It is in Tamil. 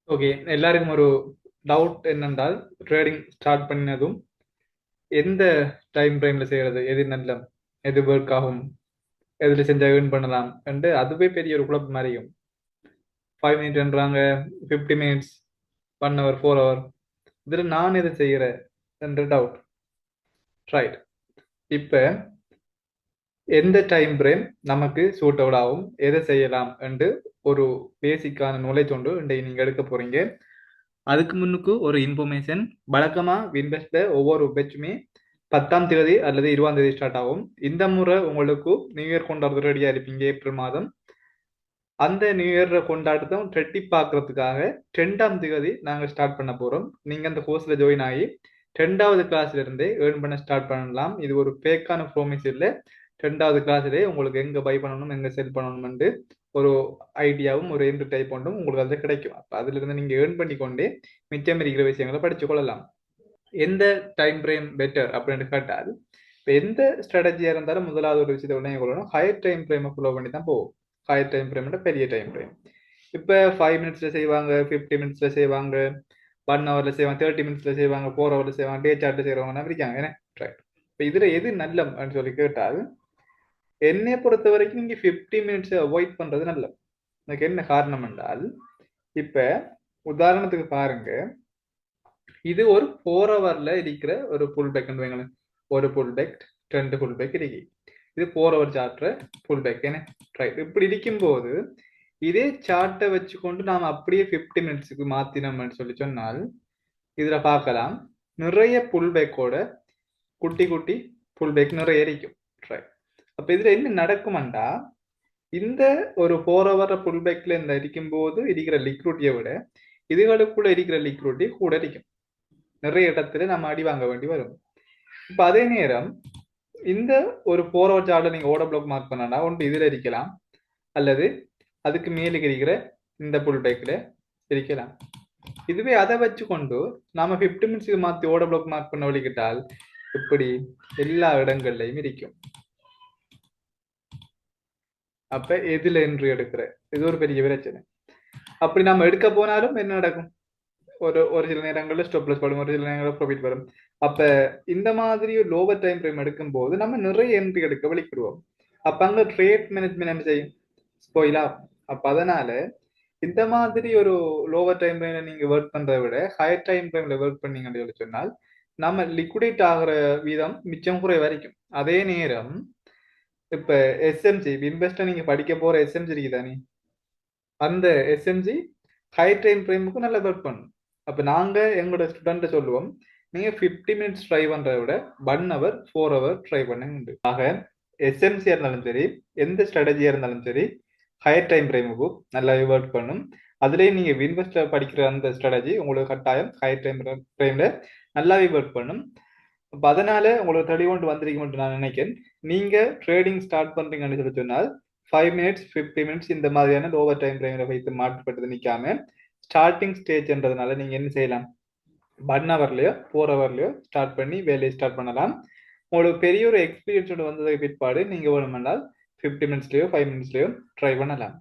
ஓகே, எல்லாருக்கும் ஒரு டவுட் என்னென்றால் ட்ரேடிங் ஸ்டார்ட் பண்ணினதும் எந்த டைம் ஃப்ரேம்ல செய்யறது, எது நல்ல, எது ஒர்க் ஆகும், எதுல செஞ்சா ஏர்ன் பண்ணலாம் என்று அதுவே பெரிய ஒரு குழப்பம் மாதிரியும். 5 மினிட்ன்றாங்க, 50 மினிட்ஸ், 1 ஹவர், 4 ஹவர், இதுல நான் எது செய்யறேன் என்ற டவுட். ரைட். இப்ப எந்த டைம் ஃப்ரேம் நமக்கு சூட்டபிள் ஆகும், எதை செய்யலாம் என்று ஒரு பேசிக்கான நாலேஜ் ஒன்று இன்றைக்கு நீங்க எடுக்க போறீங்க. அதுக்கு முன்னுக்கு ஒரு இன்ஃபர்மேஷன். வழக்கமா வின்வெஸ்ட்ல ஒவ்வொரு பேட்சுமே 10ஆம் தேதி அல்லது 20ஆம் தேதி ஸ்டார்ட் ஆகும். இந்த முறை உங்களுக்கு நியூ இயர் கொண்டாடுறது ரெடியா இருப்பீங்க ஏப்ரல் மாதம். அந்த நியூ இயர் கொண்டாட்டத்தை ரெட்டி பார்க்கறதுக்காக 2ஆம் தேதி நாங்கள் ஸ்டார்ட் பண்ண போறோம். நீங்க அந்த கோர்ஸ்ல ஜாயின் ஆகி 2வது கிளாஸ்ல இருந்தே ஏர்ன் பண்ண ஸ்டார்ட் பண்ணலாம். இது ஒரு ஃபேக்கான ப்ரோமிஸ் இல்லை. 2வது கிளாஸ்லேயே உங்களுக்கு எங்க பை பண்ணணும், எங்க செல் பண்ணணும்னு ஒரு ஐடியாவும் ஒரு என்ட்ரி டைப் ஒன்றும் உங்களுக்கு அது கிடைக்கும். அப்போ அதுல இருந்து நீங்க ஏர்ன் பண்ணி கொண்டே மிச்சம் இருக்கிற விஷயங்களை படிச்சு கொள்ளலாம். எந்த டைம் ஃப்ரேம் பெட்டர் அப்படின்னு கேட்டால், இப்போ எந்த ஸ்ட்ராட்டஜியா இருந்தாலும் முதலாவது ஒரு விஷயத்தை உடனே கொள்ளணும், ஹையர் டைம் ஃப்ரேமை ஃபாலோ பண்ணி தான் போகும். ஹையர் டைம் ஃப்ரேம் பெரிய டைம் ஃப்ரேம். இப்போ 5 மினிட்ஸ்ல செய்வாங்க, 50 மினிட்ஸ்ல செய்வாங்க, 1 ஹவர்ல செய்வாங்க, 30 மினிட்ஸ்ல செய்வாங்க, 4 ஹவர்ல செய்வாங்க, டே சார்ட்ல செய்யறவங்க இருக்காங்க. ஏன்னா ரைட். இப்போ இதுல எது நல்லன்னு சொல்லி கேட்டால், என்னை பொறுத்த வரைக்கும் நீங்க 50 மினிட்ஸ் அவாய்ட் பண்றது நல்லது. எனக்கு என்ன காரணம் என்றால், இப்ப உதாரணத்துக்கு பாருங்க, இது ஒரு 4 ஹவர்ல இருக்கிற ஒரு புல் பேக் வைங்களேன். ஒரு புல் பேக், 2 புல் பேக் இருக்கு. இது 4 ஹவர் சார்ட்ற புல் பேக். என்ன ரைட். இப்படி இருக்கும்போது இதே சார்ட்டை வச்சுக்கொண்டு நாம் அப்படியே 50 மினிட்ஸுக்கு மாத்தினோம்னு சொல்லி சொன்னால், இதுல பார்க்கலாம் நிறைய புல் பேக்கோட குட்டி குட்டி புல் பேக் நிறைய இருக்கும். ரைட். அப்ப இதுல என்ன நடக்கும்டா, இந்த ஒரு 4 ஹவர் புல் பேக்ல இந்த இருக்கும்போது இருக்கிற லிக்விடிட்டியை விட இதுகளுக்குள்ள இருக்கிற லிக்விடிட்டி கூட இருக்கும். நிறைய இடத்துல நம்ம அடி வாங்க வேண்டி வரும். இப்ப அதே நேரம் இந்த ஒரு 4 ஹவர் சார்ட்ல நீங்க ஓட பிளாக் மார்க் பண்ணா ஒன்று இதுல இருக்கலாம், அல்லது அதுக்கு மேலுக்கு இருக்கிற இந்த புல் பேக்ல இருக்கலாம். இதுவே அதை வச்சு கொண்டு நாம 50 மினிட்ஸ்க்கு மாத்தி ஓட பிளாக் மார்க் பண்ண வழிகிட்டால் இப்படி எல்லா இடங்கள்லையும் இருக்கும். அப்ப எதுல என்று எடுக்கிற இது ஒரு பெரிய பிரச்சனை. அப்படி நம்ம எடுக்க போனாலும் என்ன நடக்கும், ஒரு ஒரு சில நேரங்களில் ஸ்டாப் லாஸ் வரும், ஒரு சில நேரங்களில் ப்ராஃபிட் வரும். அப்ப இந்த மாதிரி லோவர் டைம் ஃப்ரேம் எடுக்கும் போது நம்ம நிறைய என்ட்ரி எடுக்க வலிக்கிடுவோம். அப்ப அங்க ட்ரேட் மேனேஜ்மெண்ட் என்ன செய்யும், ஸ்பாயில் ஆகும். அப்ப அதனால இந்த மாதிரி ஒரு லோவர் டைம் ஃப்ரேம்ல நீங்க ஒர்க் பண்றதை விட ஹையர் டைம் ஃப்ரேம்ல ஒர்க் பண்ணீங்கன்னு சொல்லி சொன்னால் நம்ம லிக்விடேட் ஆகிற வீதம் மிச்சம் குறை வரைக்கும். அதே நேரம் இப்ப எஸ்எம்ஜி இன்வெஸ்டர் நீங்க படிக்க போற எஸ்எம்ஜி இருக்குதானே, அந்த எஸ்எம்ஜி ஹை டைம் ஃப்ரேமுக்கு நல்லா ஒர்க் பண்ணும். அப்ப நாங்க எங்களோட ஸ்டூடெண்ட் சொல்லுவோம், நீங்க 50 மினிட்ஸ் ட்ரை பண்றதை விட 1 ஹவர் 4 ஹவர் ட்ரை பண்ணுங்க. ஆக எஸ்எம்சியா இருந்தாலும் சரி, எந்த ஸ்ட்ராட்டஜியா இருந்தாலும் சரி, ஹையர் டைம் ஃப்ரேமுக்கு நல்லாவே ஒர்க் பண்ணும். அதுலேயே நீங்க இன்வெஸ்டர் படிக்கிற அந்த ஸ்ட்ராட்டஜி உங்களுக்கு கட்டாயம் ஹையர் டைம் ஃப்ரேம்ல நல்லாவே ஒர்க் பண்ணும். அப்ப அதனால உங்களுக்கு தெளிவுண்டு வந்திருக்கும் நான் நினைக்கிறேன். நீங்க ட்ரேடிங் ஸ்டார்ட் பண்றீங்கன்னு சொல்லி சொன்னால் 5 மினிட்ஸ் 50 மினிட்ஸ் இந்த மாதிரியான லோவர் டைம் ஃப்ரேம்ல வைத்து மாற்றப்பட்டது நிக்காம ஸ்டார்டிங் ஸ்டேஜ்ன்றதுனால நீங்க என்ன செய்யலாம், 1 ஹவர்லயோ 4 ஹவர்லயோ ஸ்டார்ட் பண்ணி வேலையை ஸ்டார்ட் பண்ணலாம். உங்களுக்கு பெரிய ஒரு எக்ஸ்பீரியன்ஸோட வந்ததுக்கு பிற்பாடு நீங்க வேணுமென்றால் 50 மினிட்ஸ்லயோ 5 மினிட்ஸ்லயோ ட்ரை பண்ணலாம்.